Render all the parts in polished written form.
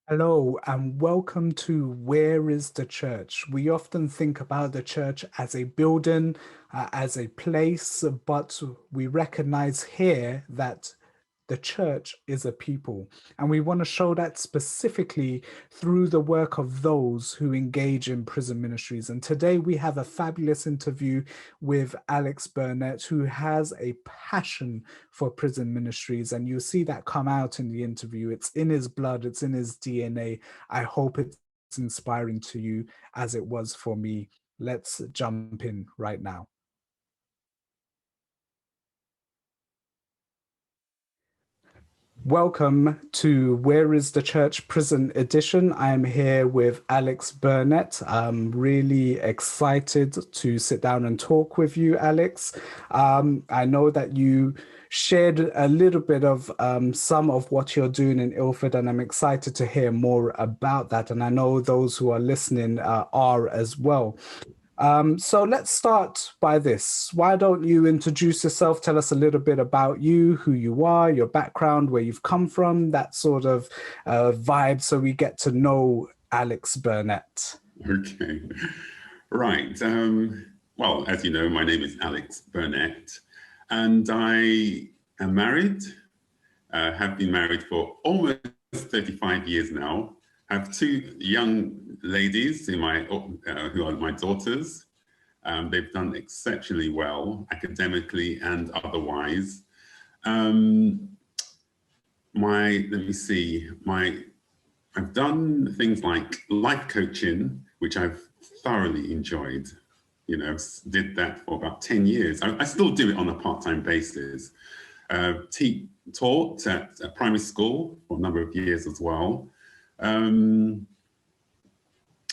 Hello and welcome to Where is the Church? We often think about the church as a building, as a place, but we recognize here that the church is a people. And we want to show that specifically through the work of those who engage in prison ministries. And today we have a fabulous interview with Alex Burnett, who has a passion for prison ministries. And you'll see that come out in the interview. It's in his blood, it's in his DNA. I hope it's inspiring to you as it was for me. Let's jump in right now. Welcome to Where is the Church Prison Edition. I'm here with Alex Burnett. I'm really excited to sit down and talk with you, Alex. I know that you shared a little bit of some of what you're doing in Ilford, and I'm excited to hear more about that. And I know those who are listening are as well. So let's start by this. Why don't you introduce yourself? Tell us a little bit about you, who you are, your background, where you've come from, that sort of vibe, so we get to know Alex Burnett. Okay, right. Well, as you know, my name is Alex Burnett, and I am married. Have been married for almost 35 years now. I have two young ladies who are my daughters. They've done exceptionally well academically and otherwise. I've done things like life coaching, which I've thoroughly enjoyed. Did that for about 10 years. I still do it on a part-time basis. Taught at a primary school for a number of years as well.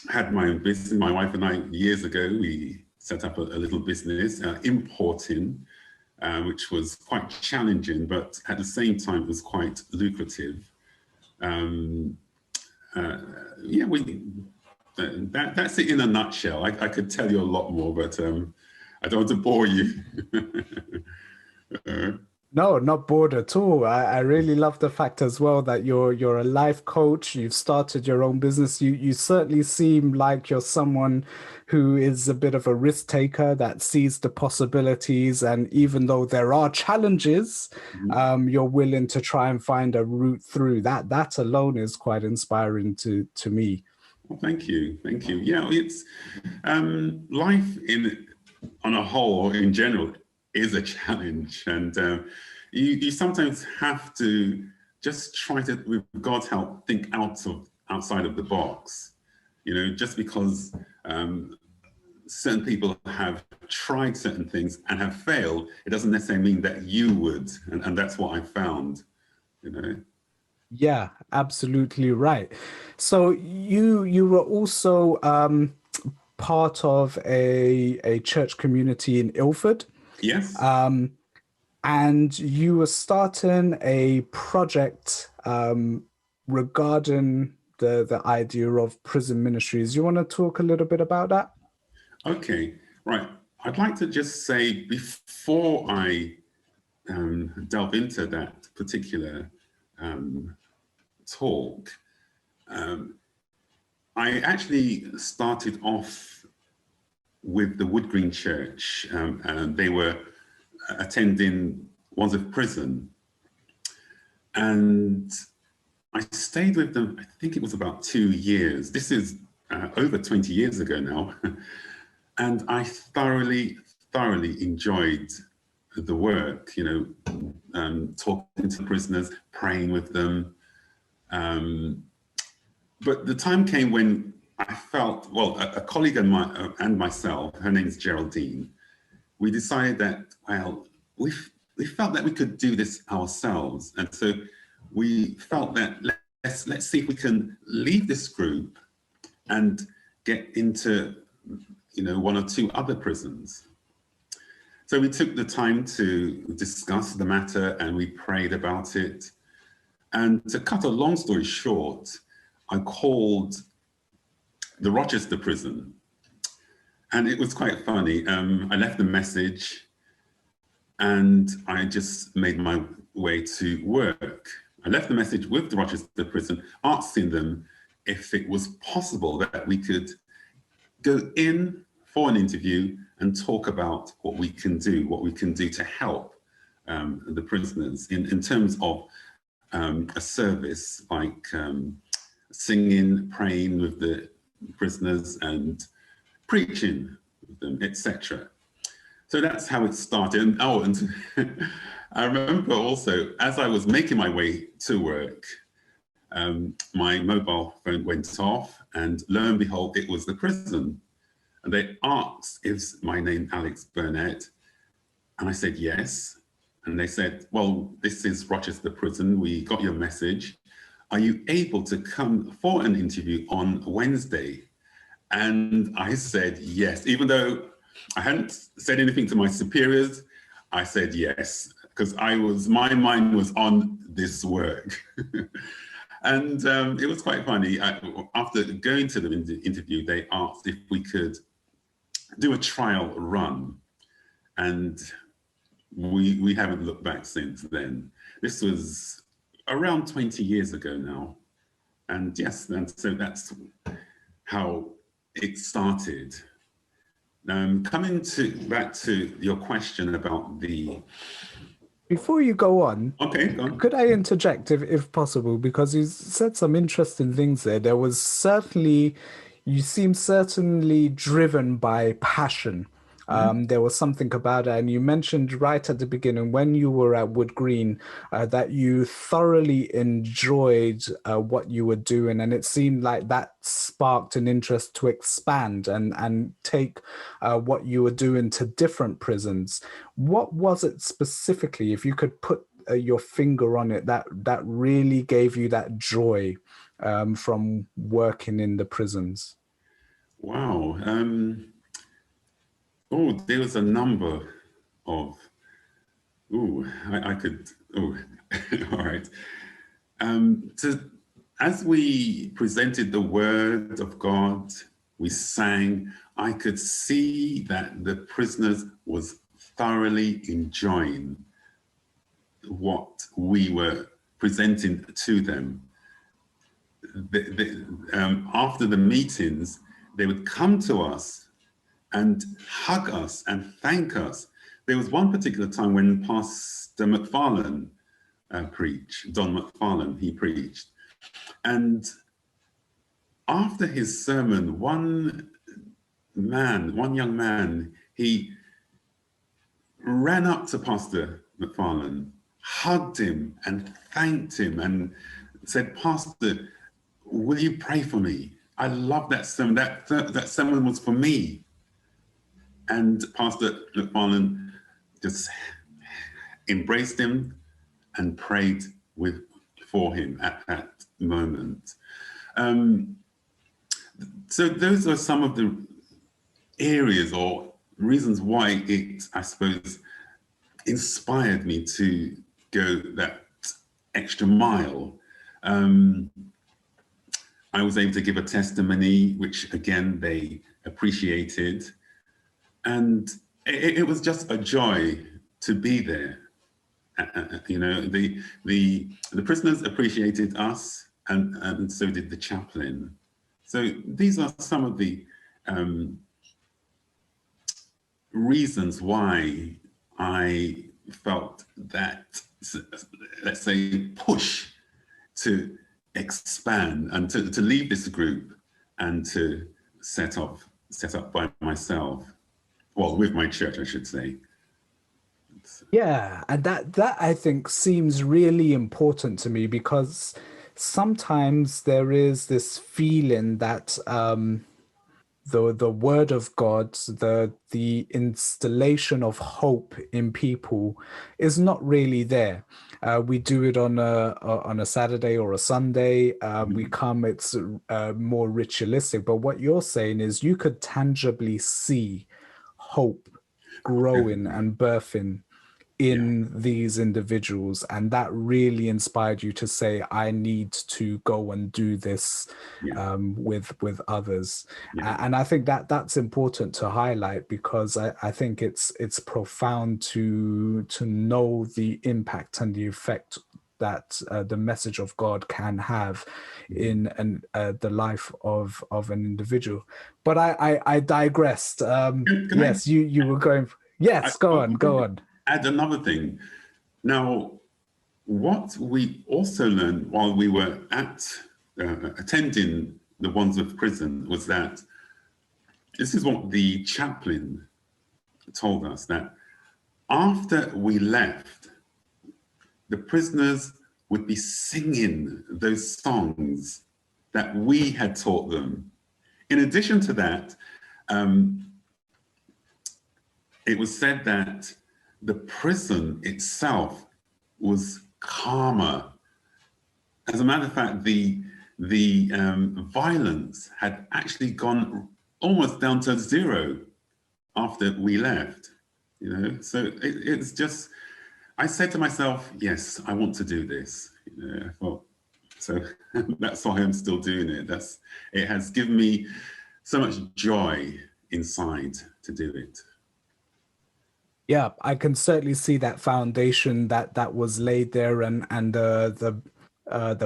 Had my own business. My wife and I, years ago, we set up a little business, importing, which was quite challenging, but at the same time, it was quite lucrative. That's it in a nutshell. I could tell you a lot more, but I don't want to bore you. No, not bored at all. I really love the fact as well that you're a life coach. You've started your own business. You certainly seem like you're someone who is a bit of a risk taker that sees the possibilities. And even though there are challenges, you're willing to try and find a route through. That alone is quite inspiring to me. Well, thank you. Yeah, it's life on a whole, in general, is a challenge, and you sometimes have to just try to, with God's help, think outside of the box. Just because certain people have tried certain things and have failed, it doesn't necessarily mean that you would, and that's what I found. Yeah, absolutely right. So you were also part of a church community in Ilford. Yes. And you were starting a project regarding the idea of prison ministries. You want to talk a little bit about that? Okay, right. I'd like to just say, before I delve into that particular talk, I actually started off with the Wood Green Church, and they were attending Wandsworth Prison. And I stayed with them, I think it was about 2 years. This is over 20 years ago now. And I thoroughly enjoyed the work, talking to prisoners, praying with them. But the time came when I felt, well, a colleague and myself, her name is Geraldine, we decided that, well, we felt that we could do this ourselves. And so we felt that let's see if we can leave this group and get into, one or two other prisons. So we took the time to discuss the matter and we prayed about it. And to cut a long story short, I called the Rochester prison. And it was quite funny. I left a message and I just made my way to work. I left a message with the Rochester prison asking them if it was possible that we could go in for an interview and talk about what we can do to help the prisoners in terms of a service like singing, praying with the prisoners and preaching with them, etc. So that's how it started. And, I remember also, as I was making my way to work, my mobile phone went off, and lo and behold, it was the prison. And they asked, is my name Alex Burnett? And I said, yes. And they said, well, this is Rochester Prison. We got your message. Are you able to come for an interview on Wednesday? And I said, yes. Even though I hadn't said anything to my superiors, I said yes, because my mind was on this work. And it was quite funny. After going to the interview, they asked if we could do a trial run. And we haven't looked back since then. This was around 20 years ago now. And yes, and so that's how it started. Coming back to your question about the... Before you go on, Okay, go on. could I interject if possible? Because you said some interesting things there. You seem certainly driven by passion. There was something about it, and you mentioned right at the beginning when you were at Wood Green that you thoroughly enjoyed what you were doing, and it seemed like that sparked an interest to expand and take what you were doing to different prisons. What was it specifically, if you could put your finger on it, that really gave you that joy from working in the prisons? Wow. There was a number of... I could... all right. As we presented the word of God, we sang, I could see that the prisoners was thoroughly enjoying what we were presenting to them. After the meetings, they would come to us and hug us and thank us. There was one particular time when Pastor McFarlane preached, Don McFarlane, he preached. And after his sermon, one young man, he ran up to Pastor McFarlane, hugged him and thanked him and said, Pastor, will you pray for me? I love that sermon. That sermon was for me. And Pastor McFarlane just embraced him and prayed for him at that moment. So those are some of the areas or reasons why it, I suppose, inspired me to go that extra mile. I was able to give a testimony, which again, they appreciated. And it was just a joy to be there. The prisoners appreciated us, and so did the chaplain. So these are some of the reasons why I felt that, let's say, push to expand and to leave this group and to set up by myself. Well, with my church, I should say. Yeah, and that I think seems really important to me, because sometimes there is this feeling that the word of God, the installation of hope in people is not really there. We do it on a Saturday or a Sunday. We come, it's more ritualistic. But what you're saying is you could tangibly see hope growing and birthing in these individuals, and that really inspired you to say, I need to go and do this with others. And I think that's important to highlight, because I think it's profound to know the impact and the effect that the message of God can have in the life of an individual. But I digressed. Can I, Yes, you were going. I Yes, go on, want go to on. add another thing. Now, what we also learned while we were attending the Wandsworth prison was that this is what the chaplain told us, that after we left, the prisoners would be singing those songs that we had taught them. In addition to that, it was said that the prison itself was calmer. As a matter of fact, the violence had actually gone almost down to zero after we left. You know, so it's just, I said to myself, yes, I want to do this. You know, I thought, so that's why I'm still doing it. It has given me so much joy inside to do it. Yeah, I can certainly see that foundation that was laid there, and the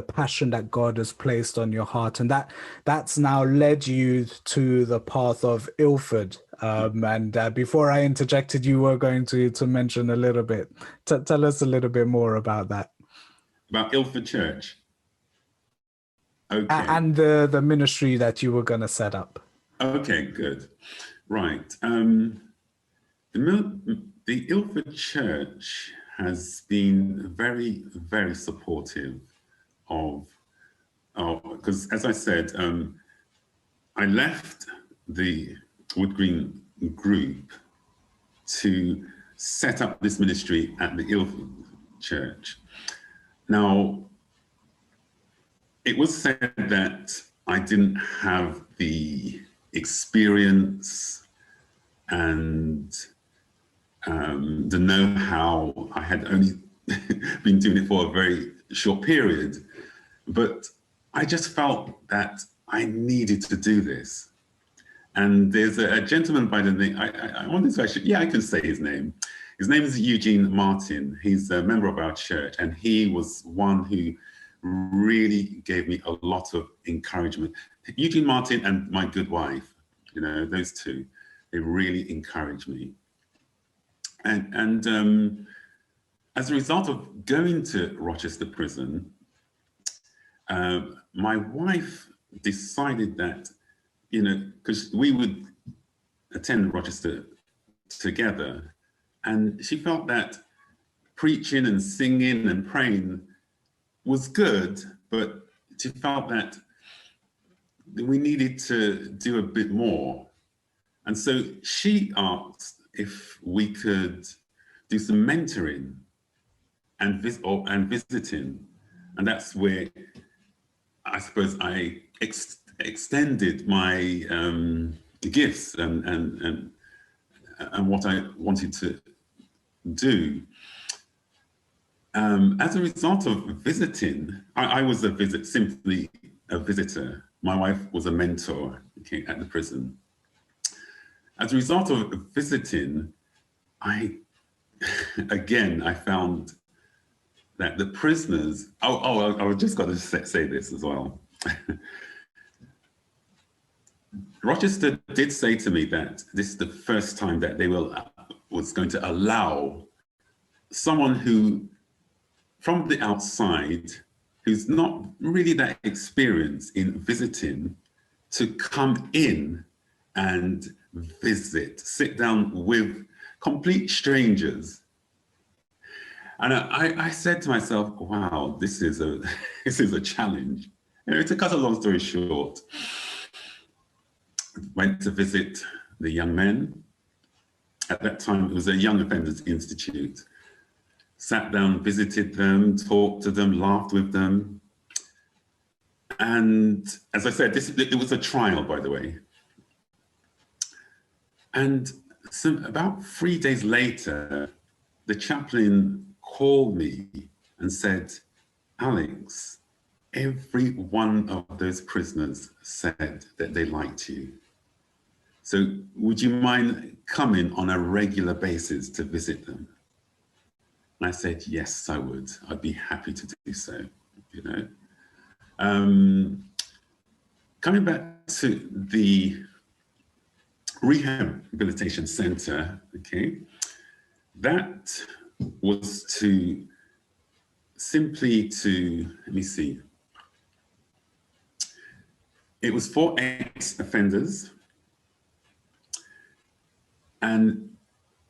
passion that God has placed on your heart, and that's now led you to the path of Ilford. And before I interjected, you were going to mention a little bit. Tell us a little bit more about that. About Ilford Church. Okay. And the ministry that you were going to set up. Okay, good. Right. The Ilford Church has been very, very supportive of, because as I said, I left the Wood Green group to set up this ministry at the Ilford Church. Now, it was said that I didn't have the experience and the know-how. I had only been doing it for a very short period, but I just felt that I needed to do this. And there's a gentleman by the name, I wanted to actually, yeah, I can say his name. His name is Eugene Martin. He's a member of our church, and he was one who really gave me a lot of encouragement. Eugene Martin and my good wife, you know, those two, they really encouraged me. And as a result of going to Rochester Prison, my wife decided that, you know, because we would attend Rochester together, and she felt that preaching and singing and praying was good, but she felt that we needed to do a bit more. And so she asked if we could do some mentoring and visiting. And that's where I suppose I extended my gifts and what I wanted to do. As a result of visiting, I was simply a visitor. My wife was a mentor at the prison. As a result of visiting, I found that the prisoners, I was just got to say this as well. Rochester did say to me that this is the first time that they was going to allow someone who, from the outside, who's not really that experienced in visiting, to come in and visit, sit down with complete strangers. And I said to myself, wow, this is a challenge. You know, to cut a long story short, went to visit the young men. At that time, it was a Young Offenders Institute. Sat down, visited them, talked to them, laughed with them. And as I said, it was a trial, by the way. And so about 3 days later, the chaplain called me and said, Alex, every one of those prisoners said that they liked you. So would you mind coming on a regular basis to visit them? I said, yes, I would. I'd be happy to do so, you know. Um, Coming back to the rehabilitation center, okay, that was to simply to, let me see, it was for ex-offenders, and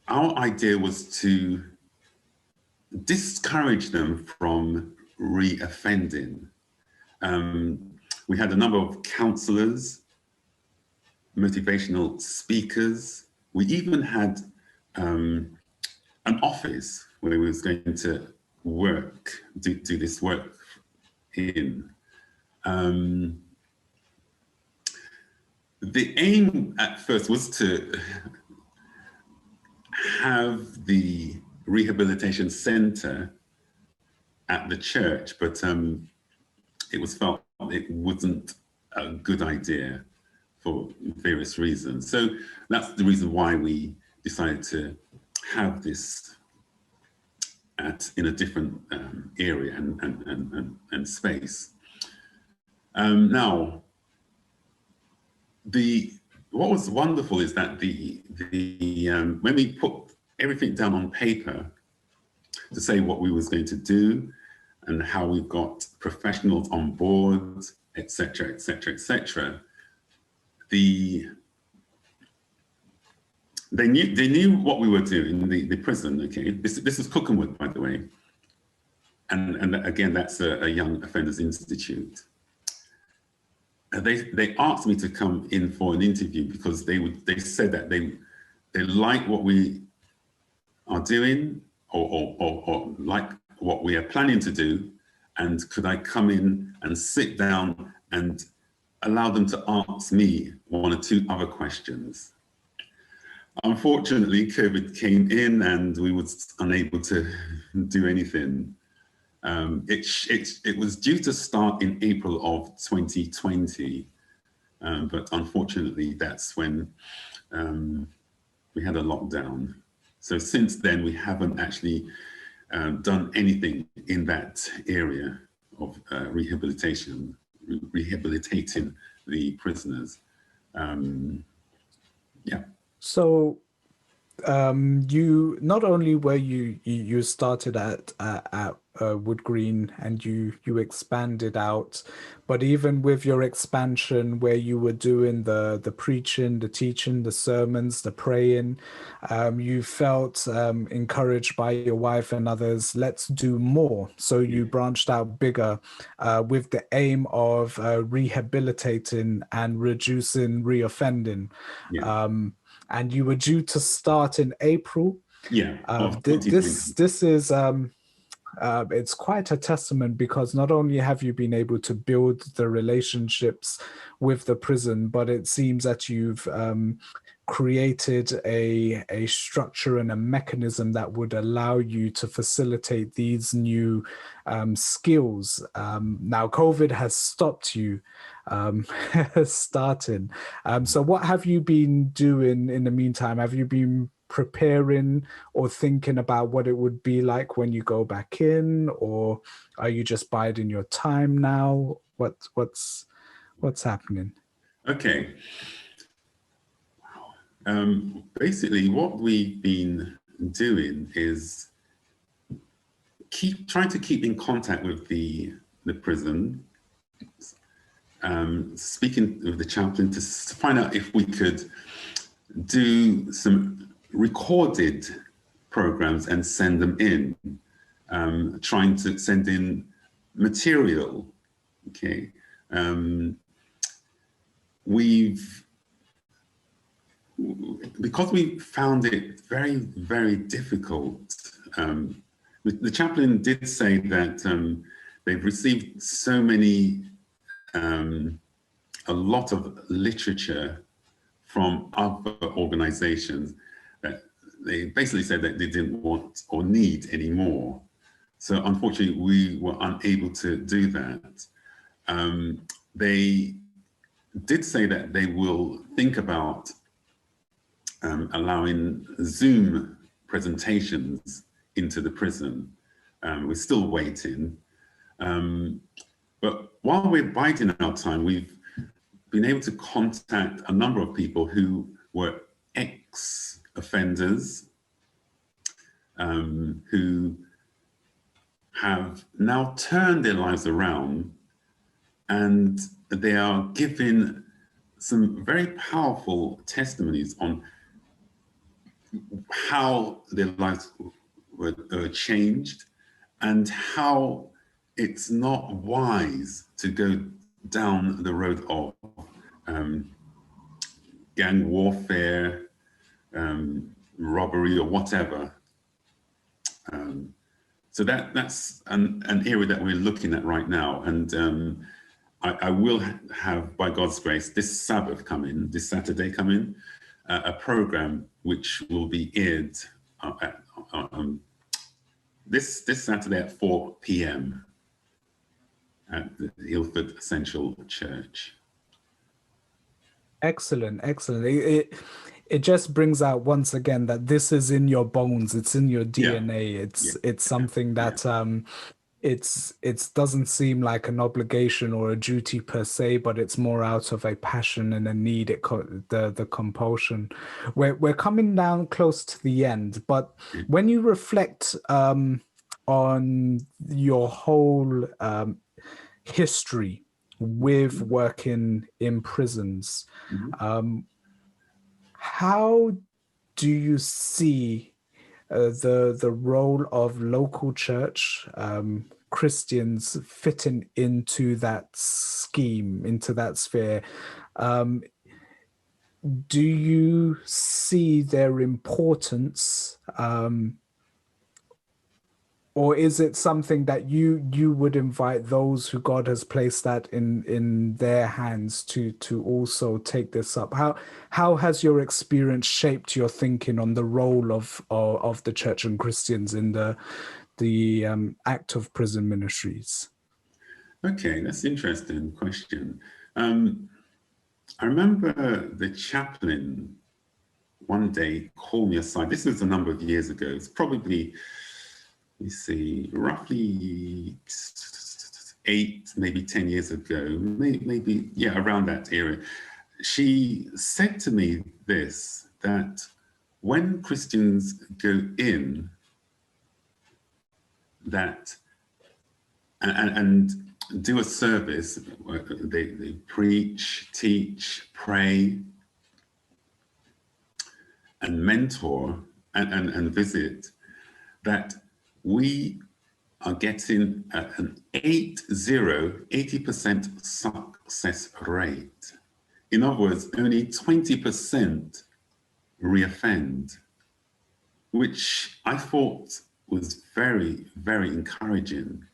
our idea was to discourage them from re-offending. We had a number of counselors, motivational speakers. We even had an office where we was going to work, do this work in. The aim at first was to have the rehabilitation center at the church, but it was felt it wasn't a good idea for various reasons. So that's the reason why we decided to have this in a different area and space. Now, what was wonderful is that when we put everything down on paper to say what we was going to do and how we got professionals on board, etc., etc., etc., they knew what we were doing. The prison, okay. This is Cookenwood, by the way, and again, that's a young offenders institute. They asked me to come in for an interview because they said that they like what we are doing or like what we are planning to do, and could I come in and sit down and allow them to ask me one or two other questions. Unfortunately, COVID came in and we was unable to do anything. It was due to start in April of 2020, but unfortunately, that's when we had a lockdown. So since then, we haven't actually done anything in that area of rehabilitating the prisoners. Yeah. So you not only were you started at Wood Green and you expanded out, but even with your expansion where you were doing the preaching, the teaching, the sermons, the praying, you felt encouraged by your wife and others. Let's do more. So you branched out bigger with the aim of rehabilitating and reducing reoffending. Yeah. And you were due to start in April. Yeah, of 2020. This is it's quite a testament because not only have you been able to build the relationships with the prison, but it seems that you've created a structure and a mechanism that would allow you to facilitate these new skills. Now, COVID has stopped you starting. So what have you been doing in the meantime? Have you been preparing or thinking about what it would be like when you go back in, or are you just biding your time now? What's happening? Okay. Basically, what we've been doing is trying to keep in contact with the prison, speaking with the chaplain to find out if we could do some recorded programs and send them in, trying to send in material. Okay. Because we found it very, very difficult. The chaplain did say that they've received so many, a lot of literature from other organizations that they basically said that they didn't want or need any more. So unfortunately, we were unable to do that. They did say that they will think about allowing Zoom presentations into the prison. We're still waiting. But while we're biding our time, we've been able to contact a number of people who were ex-offenders, who have now turned their lives around, and they are giving some very powerful testimonies on how their lives were changed, and how it's not wise to go down the road of gang warfare, robbery, or whatever. So that's an area that we're looking at right now. And I will have, by God's grace, this Saturday coming, a program which will be aired this Saturday at 4 p.m. at the Ilford Central Church. Excellent, excellent. It just brings out once again that this is in your bones, it's in your DNA. It's something that it doesn't seem like an obligation or a duty per se, but it's more out of a passion and a need. The compulsion. We're coming down close to the end, but when you reflect on your whole history with working in prisons, how do you see the role of local church Christians fitting into that scheme, into that sphere? Do you see their importance, or is it something that you would invite those who God has placed that in their hands to also take this up? How has your experience shaped your thinking on the role of the church and Christians in the act of prison ministries? Okay, that's an interesting question. I remember the chaplain one day called me aside. This was a number of years ago. It's probably, let me see, roughly 8, maybe 10 years ago, maybe, yeah, around that era. She said to me this, that when Christians go in, that, and do a service, they preach, teach, pray, and mentor, and visit, that we are getting an 80% success rate. In other words, only 20% reoffend, which I thought was very, very encouraging.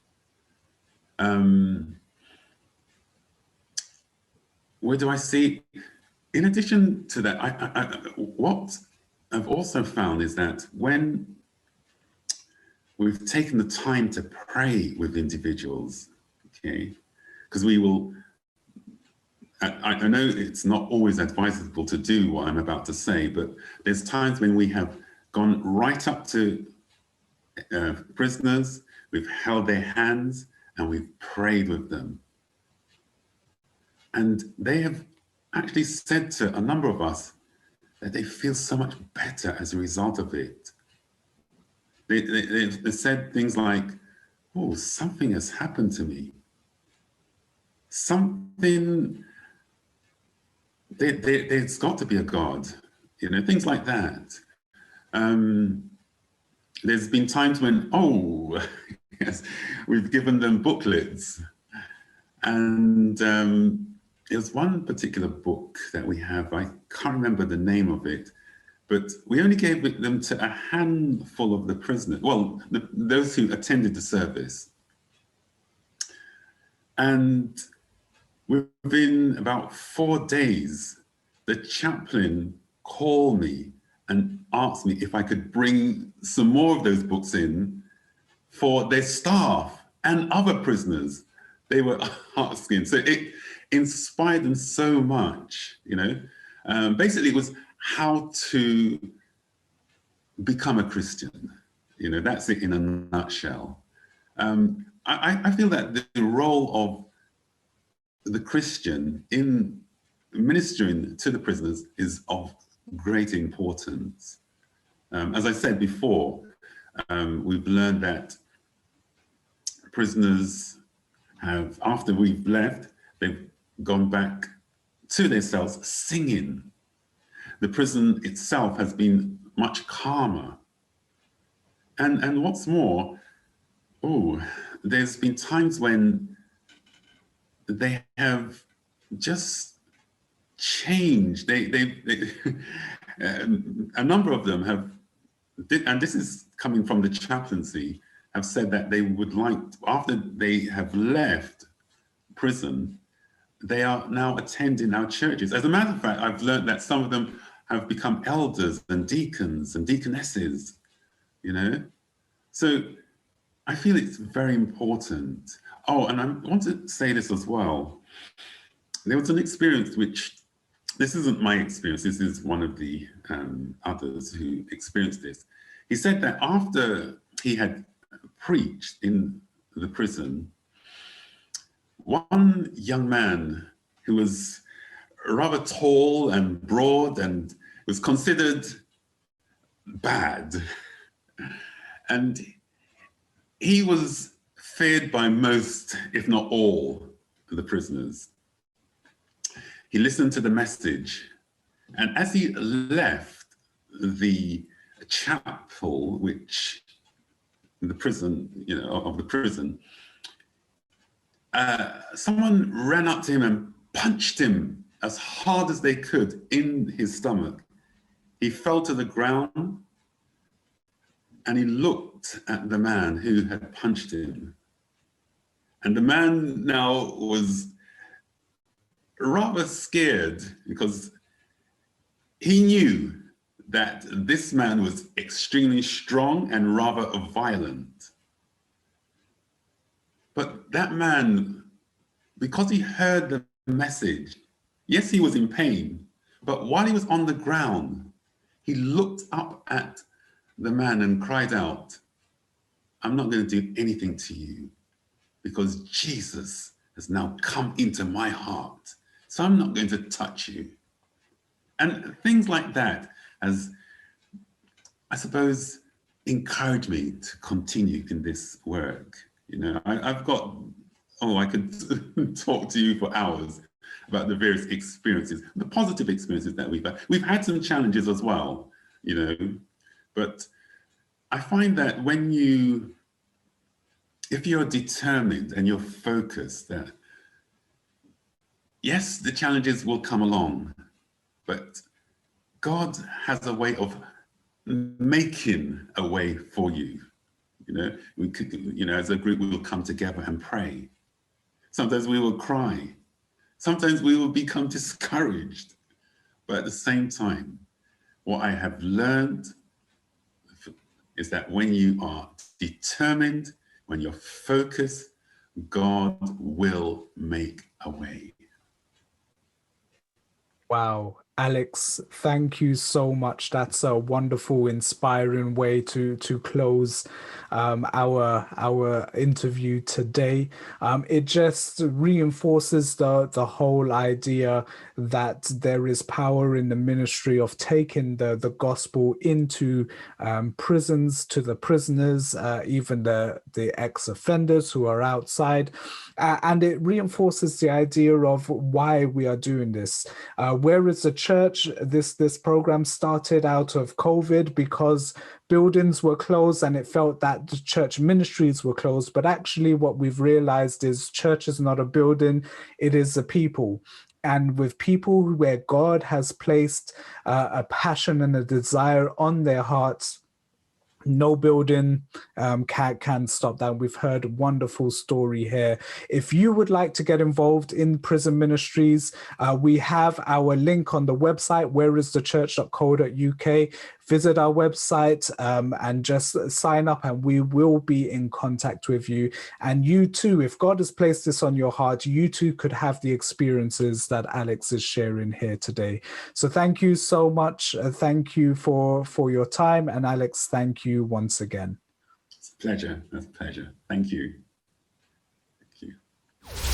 Where do I see? In addition to that, what I've also found is that when we've taken the time to pray with individuals, okay, because we will, I know it's not always advisable to do what I'm about to say, but there's times when we have gone right up to prisoners, we've held their hands, and we've prayed with them. And they have actually said to a number of us that they feel so much better as a result of it. They said things like, oh, something has happened to me. Something, there's got to be a God, things like that. There's been times when, oh, yes, we've given them booklets. And there's one particular book that we have, I can't remember the name of it, but we only gave them to a handful of the prisoners, well, those who attended the service. And within about 4 days, the chaplain called me and asked me if I could bring some more of those books in for their staff and other prisoners. They were asking. So it inspired them so much, Basically, it was how to become a Christian, That's it in a nutshell. I feel that the role of the Christian in ministering to the prisoners is of great importance. As I said before, we've learned that prisoners have, after we've left, they've gone back to their cells singing. The prison itself has been much calmer. And what's more, there's been times when they have just changed. A number of them have, and this is coming from the chaplaincy, have said that they would like, after they have left prison, they are now attending our churches. As a matter of fact, I've learned that some of them have become elders and deacons and deaconesses, So I feel it's very important. Oh, and I want to say this as well. There was an experience which, this isn't my experience, this is one of the others who experienced this. He said that after he had preached in the prison, one young man who was rather tall and broad and was considered bad, and he was feared by most, if not all, of the prisoners. He listened to the message, and as he left the chapel, which the prison, of the prison, someone ran up to him and punched him as hard as they could in his stomach. He fell to the ground and he looked at the man who had punched him. And the man now was rather scared because he knew that this man was extremely strong and rather violent. But that man, because he heard the message, yes, he was in pain, but while he was on the ground, he looked up at the man and cried out, "I'm not going to do anything to you because Jesus has now come into my heart. So I'm not going to touch you." And things like that has, I suppose, encouraged me to continue in this work. I've got, I could talk to you for hours about the various experiences, the positive experiences that we've had. We've had some challenges as well, but I find that if you're determined and you're focused, that yes, the challenges will come along, but God has a way of making a way for you. We could, as a group, we will come together and pray. Sometimes we will cry. Sometimes we will become discouraged. But at the same time, what I have learned is that when you are determined, when you're focused, God will make a way. Wow, Alex, thank you so much. That's a wonderful, inspiring way to close our interview today. It just reinforces the whole idea that there is power in the ministry of taking the gospel into prisons, to the prisoners, even the ex-offenders who are outside. And it reinforces the idea of why we are doing this. Where is the church? This program started out of COVID because buildings were closed and it felt that the church ministries were closed. But actually what we've realized is church is not a building, it is a people. And with people where God has placed a passion and a desire on their hearts, no building can stop that. We've heard a wonderful story here. If you would like to get involved in prison ministries, we have our link on the website, whereisthechurch.co.uk. Visit our website and just sign up and we will be in contact with you. And you too, if God has placed this on your heart, you too could have the experiences that Alex is sharing here today. So thank you so much. Thank you for your time. And Alex, thank you once again. Pleasure. That's a pleasure. Thank you. Thank you.